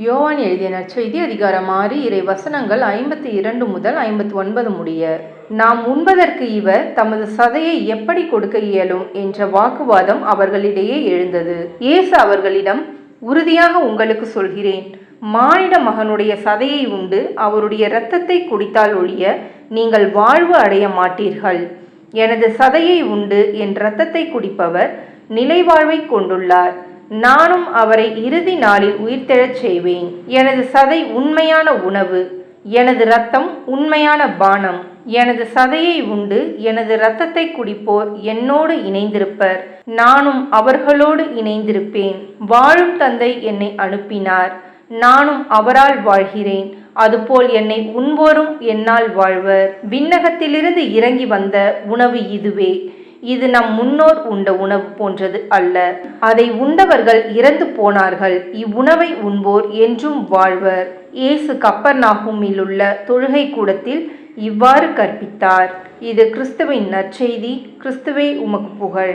யோவான் எழுதிய நற்செய்தி அதிகாரம் 6 இறை வசனங்கள் 52 முதல் 59 முடிய. நாம் உண்பதற்கு இவர் தமது சதையை எப்படி கொடுக்க இயலும் என்ற வாக்குவாதம் அவர்களிடையே எழுந்தது. இயேசு அவர்களிடம், உறுதியாக உங்களுக்கு சொல்கிறேன், மானிட மகனுடைய சதையை உண்டு அவருடைய இரத்தத்தை குடித்தால் ஒழிய நீங்கள் வாழ்வு அடைய மாட்டீர்கள். எனது சதையை உண்டு என் இரத்தத்தை குடிப்பவர் நிலைவாழ்வை கொண்டுள்ளார். நானும் அவரை இறுதி நாளில் உயிர்த்தெழச் செய்வேன். எனது சதை உண்மையான உணவு, எனது இரத்தம் உண்மையான பானம். எனது சதையை உண்டு எனது இரத்தத்தை குடிப்போர் என்னோடு இணைந்திருப்பர், நானும் அவர்களோடு இணைந்திருப்பேன். வாழும் தந்தை என்னை அனுப்பினார், நானும் அவரால் வாழ்கிறேன். அதுபோல் என்னை உண்போரும் என்னால் வாழ்வர். விண்ணகத்திலிருந்து இறங்கி வந்த உணவு இதுவே. இது நம் முன்னோர் உண்ட உணவு போன்றது அல்ல. அதை உண்டவர்கள் இறந்து போனார்கள். இவ்வுணவை உண்போர் என்றும் வாழ்வர். இயேசு கப்பர்நாகூமில் உள்ள தொழுகை கூடத்தில் இவ்வாறு கற்பித்தார். இது கிறிஸ்துவின் நற்செய்தி. கிறிஸ்துவே உமக்கு புகழ்.